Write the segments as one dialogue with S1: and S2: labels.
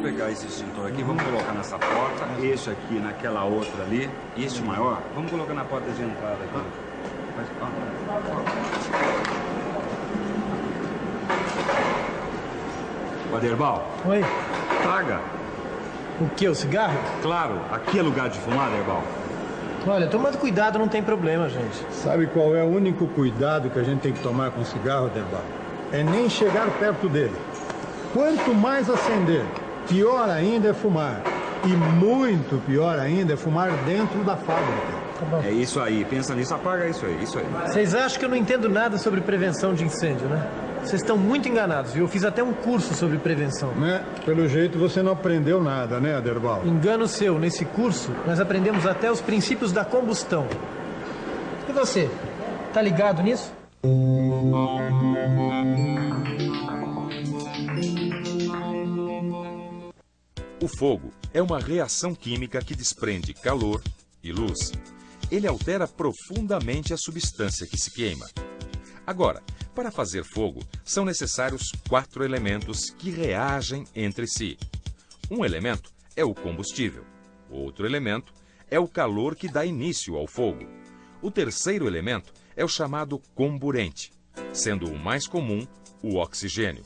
S1: pegar esse extintor aqui, vamos colocar nessa porta, esse aqui naquela outra ali, e este maior, vamos colocar na porta de entrada aqui. Aderbal.
S2: Oi.
S1: Traga.
S2: O que, o cigarro?
S1: Claro, aqui é lugar de fumar, Aderbal.
S2: Olha, tomando cuidado não tem problema, gente.
S3: Sabe qual é o único cuidado que a gente tem que tomar com cigarro, Aderbal? É nem chegar perto dele. Quanto mais acender, pior ainda é fumar. E muito pior ainda é fumar dentro da fábrica.
S2: Tá bom.
S1: É isso aí, pensa nisso, apaga isso aí, isso aí.
S2: Vocês acham que eu não entendo nada sobre prevenção de incêndio, né? Vocês estão muito enganados, viu? Eu fiz até um curso sobre prevenção.
S3: Né? Pelo jeito você não aprendeu nada, né, Aderbal?
S2: Engano seu. Nesse curso, nós aprendemos até os princípios da combustão. E você? Tá ligado nisso?
S4: O fogo é uma reação química que desprende calor e luz. Ele altera profundamente a substância que se queima. Agora, para fazer fogo, são necessários 4 elementos que reagem entre si. Um elemento é o combustível. Outro elemento é o calor que dá início ao fogo. O terceiro elemento é o chamado comburente, sendo o mais comum o oxigênio.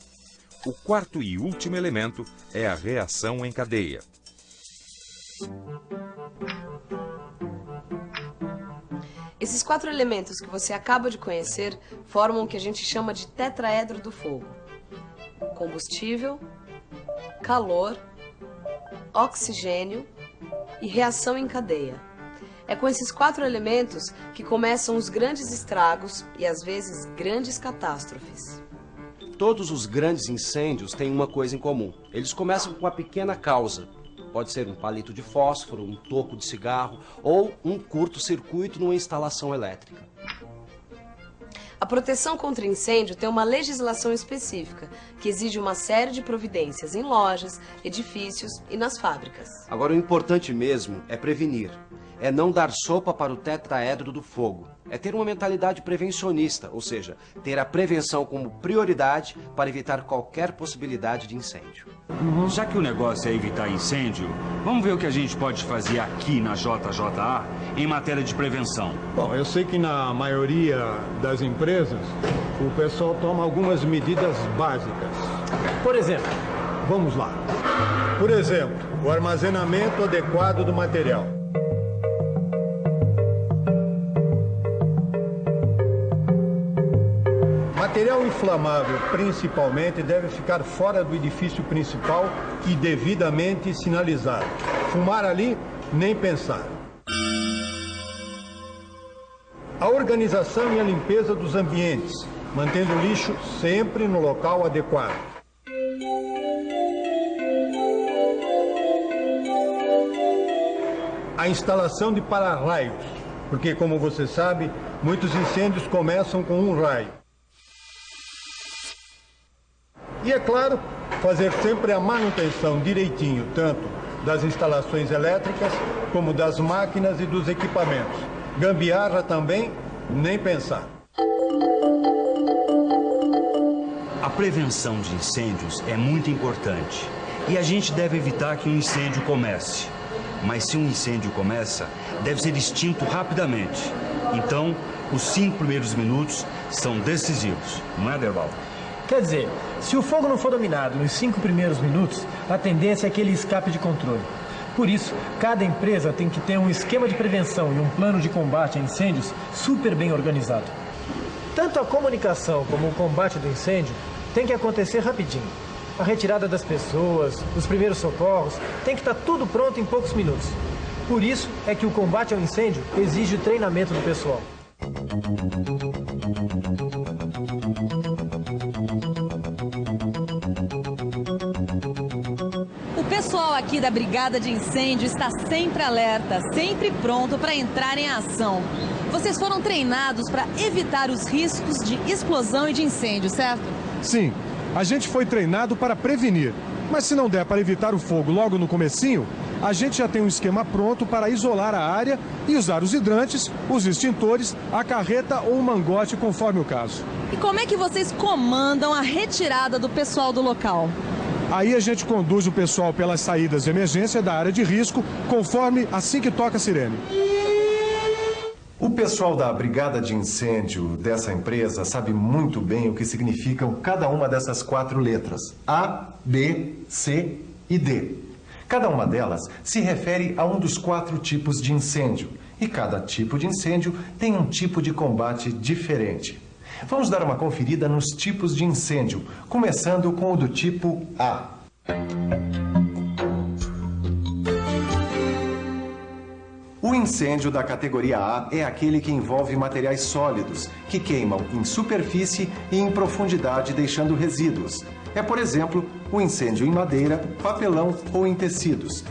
S4: O quarto e último elemento é a reação em cadeia.
S5: Esses 4 elementos que você acaba de conhecer formam o que a gente chama de tetraedro do fogo: combustível, calor, oxigênio e reação em cadeia. É com esses 4 elementos que começam os grandes estragos e, às vezes, grandes catástrofes.
S6: Todos os grandes incêndios têm uma coisa em comum. Eles começam com uma pequena causa. Pode ser um palito de fósforo, um toco de cigarro ou um curto-circuito numa instalação elétrica.
S5: A proteção contra incêndio tem uma legislação específica que exige uma série de providências em lojas, edifícios e nas fábricas.
S6: Agora, o importante mesmo é prevenir. É não dar sopa para o tetraedro do fogo. É ter uma mentalidade prevencionista, ou seja, ter a prevenção como prioridade para evitar qualquer possibilidade de incêndio.
S1: Já que o negócio é evitar incêndio, vamos ver o que a gente pode fazer aqui na JJA em matéria de prevenção.
S3: Bom, eu sei que na maioria das empresas o pessoal toma algumas medidas básicas.
S2: Por exemplo,
S3: Vamos lá. Por exemplo, o armazenamento adequado do material. Material inflamável, principalmente, deve ficar fora do edifício principal e devidamente sinalizado. Fumar ali, nem pensar. A organização e a limpeza dos ambientes, mantendo o lixo sempre no local adequado. A instalação de para-raios, porque, como você sabe, muitos incêndios começam com um raio. E, é claro, fazer sempre a manutenção direitinho, tanto das instalações elétricas, como das máquinas e dos equipamentos. Gambiarra também, nem pensar.
S1: A prevenção de incêndios é muito importante e a gente deve evitar que um incêndio comece. Mas se um incêndio começa, deve ser extinto rapidamente. Então, os 5 primeiros minutos são decisivos, não é, Aderbal?
S2: quer dizer, se o fogo não for dominado nos 5 primeiros minutos, a tendência é que ele escape de controle. Por isso, cada empresa tem que ter um esquema de prevenção e um plano de combate a incêndios super bem organizado. Tanto a comunicação como o combate do incêndio tem que acontecer rapidinho. A retirada das pessoas, os primeiros socorros, tem que estar tudo pronto em poucos minutos. Por isso é que o combate ao incêndio exige o treinamento do pessoal.
S7: O pessoal aqui da Brigada de Incêndio está sempre alerta, sempre pronto para entrar em ação. Vocês foram treinados para evitar os riscos de explosão e de incêndio, certo?
S8: Sim, a gente foi treinado para prevenir. Mas se não der para evitar o fogo logo no comecinho, a gente já tem um esquema pronto para isolar a área e usar os hidrantes, os extintores, a carreta ou o mangote, conforme o caso.
S7: E como é que vocês comandam a retirada do pessoal do local?
S8: Aí a gente conduz o pessoal pelas saídas de emergência da área de risco, conforme assim que toca a sirene.
S9: O pessoal da brigada de incêndio dessa empresa sabe muito bem o que significam cada uma dessas 4 letras: A, B, C e D. Cada uma delas se refere a um dos 4 tipos de incêndio, e cada tipo de incêndio tem um tipo de combate diferente. Vamos dar uma conferida nos tipos de incêndio, começando com o do tipo A. O incêndio da categoria A é aquele que envolve materiais sólidos, que queimam em superfície e em profundidade, deixando resíduos. É, por exemplo, o incêndio em madeira, papelão ou em tecidos.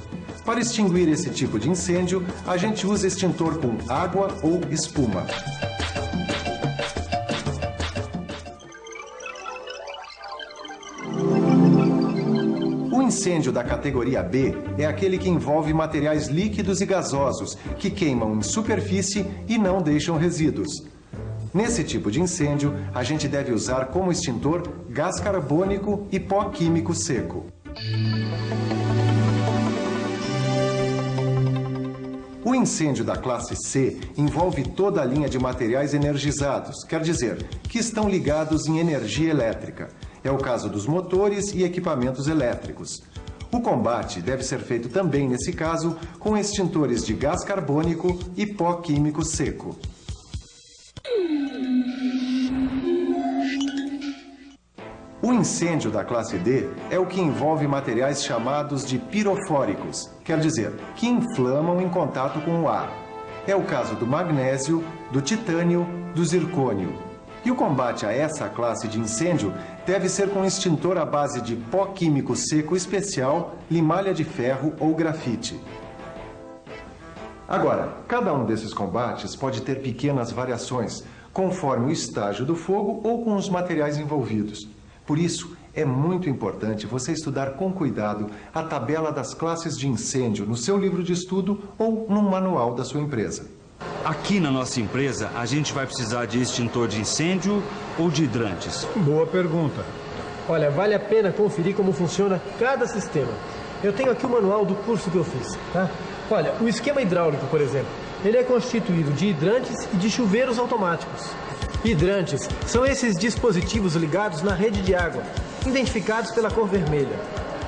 S9: Para extinguir esse tipo de incêndio, a gente usa extintor com água ou espuma. O incêndio da categoria B é aquele que envolve materiais líquidos e gasosos, que queimam em superfície e não deixam resíduos. Nesse tipo de incêndio, a gente deve usar como extintor gás carbônico e pó químico seco. O incêndio da classe C envolve toda a linha de materiais energizados, quer dizer, que estão ligados em energia elétrica. É o caso dos motores e equipamentos elétricos. O combate deve ser feito também, nesse caso, com extintores de gás carbônico e pó químico seco. O incêndio da classe D é o que envolve materiais chamados de pirofóricos, quer dizer, que inflamam em contato com o ar. É o caso do magnésio, do titânio, do zircônio. E o combate a essa classe de incêndio deve ser com extintor à base de pó químico seco especial, limalha de ferro ou grafite. Agora, cada um desses combates pode ter pequenas variações, conforme o estágio do fogo ou com os materiais envolvidos. Por isso, é muito importante você estudar com cuidado a tabela das classes de incêndio no seu livro de estudo ou no manual da sua empresa.
S1: Aqui na nossa empresa, a gente vai precisar de extintor de incêndio ou de hidrantes?
S3: Boa pergunta.
S2: Olha, vale a pena conferir como funciona cada sistema. Eu tenho aqui o manual do curso que eu fiz, tá? Olha, o esquema hidráulico, por exemplo, ele é constituído de hidrantes e de chuveiros automáticos. Hidrantes são esses dispositivos ligados na rede de água, identificados pela cor vermelha.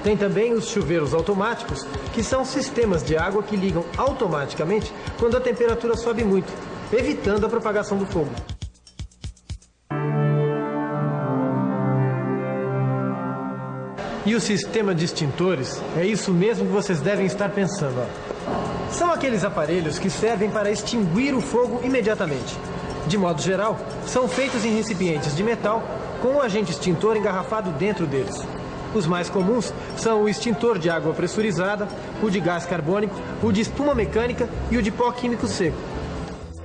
S2: Tem também os chuveiros automáticos, que são sistemas de água que ligam automaticamente quando a temperatura sobe muito, evitando a propagação do fogo. E o sistema de extintores é isso mesmo que vocês devem estar pensando. Ó. São aqueles aparelhos que servem para extinguir o fogo imediatamente. De modo geral, são feitos em recipientes de metal com um agente extintor engarrafado dentro deles. Os mais comuns são o extintor de água pressurizada, o de gás carbônico, o de espuma mecânica e o de pó químico seco.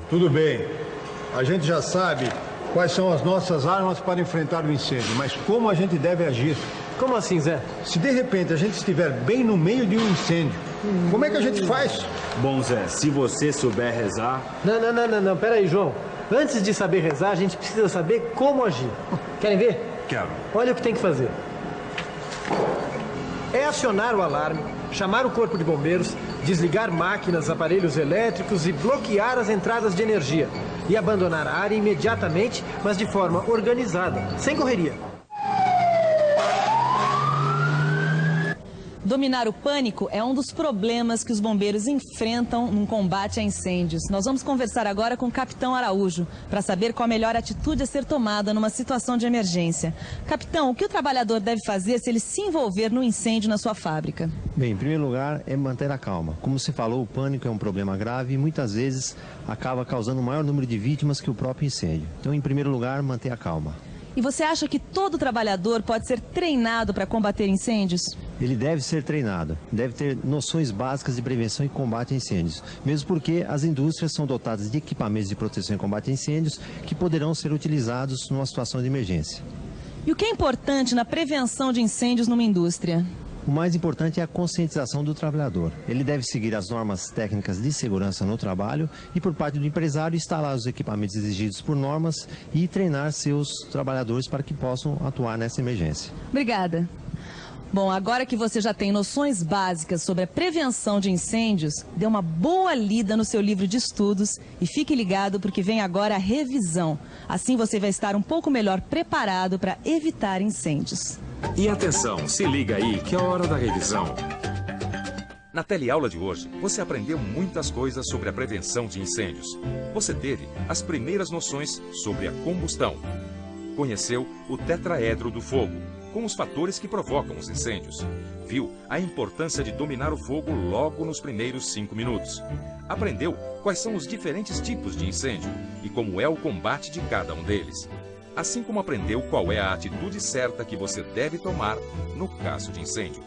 S3: Tudo bem. A gente já sabe quais são as nossas armas para enfrentar o incêndio, mas como a gente deve agir?
S2: Como assim, Zé?
S3: Se de repente a gente estiver bem no meio de um incêndio, como é que a gente faz?
S1: Bom, Zé, se você souber rezar...
S2: Não, pera aí, João. Antes de saber rezar, a gente precisa saber como agir. Querem ver?
S1: Quero.
S2: Olha o que tem que fazer. É acionar o alarme, chamar o corpo de bombeiros, desligar máquinas, aparelhos elétricos e bloquear as entradas de energia. E abandonar a área imediatamente, mas de forma organizada, sem correria.
S7: Dominar o pânico é um dos problemas que os bombeiros enfrentam num combate a incêndios. Nós vamos conversar agora com o Capitão Araújo para saber qual a melhor atitude a ser tomada numa situação de emergência. Capitão, o que o trabalhador deve fazer se ele se envolver num incêndio na sua fábrica?
S10: Bem, em primeiro lugar, é manter a calma. Como se falou, o pânico é um problema grave e muitas vezes acaba causando o maior número de vítimas que o próprio incêndio. Então, em primeiro lugar, manter a calma.
S7: E você acha que todo trabalhador pode ser treinado para combater incêndios?
S10: Ele deve ser treinado, deve ter noções básicas de prevenção e combate a incêndios, mesmo porque as indústrias são dotadas de equipamentos de proteção e combate a incêndios que poderão ser utilizados numa situação de emergência.
S7: E o que é importante na prevenção de incêndios numa indústria?
S10: O mais importante é a conscientização do trabalhador. Ele deve seguir as normas técnicas de segurança no trabalho e, por parte do empresário, instalar os equipamentos exigidos por normas e treinar seus trabalhadores para que possam atuar nessa emergência.
S7: Obrigada. Bom, agora que você já tem noções básicas sobre a prevenção de incêndios, dê uma boa lida no seu livro de estudos e fique ligado porque vem agora a revisão. Assim você vai estar um pouco melhor preparado para evitar incêndios.
S4: E atenção, se liga aí que é a hora da revisão. Na teleaula de hoje, você aprendeu muitas coisas sobre a prevenção de incêndios. Você teve as primeiras noções sobre a combustão. Conheceu o tetraedro do fogo, com os fatores que provocam os incêndios. Viu a importância de dominar o fogo logo nos primeiros 5 minutos. Aprendeu quais são os diferentes tipos de incêndio e como é o combate de cada um deles. Assim como aprendeu qual é a atitude certa que você deve tomar no caso de incêndio.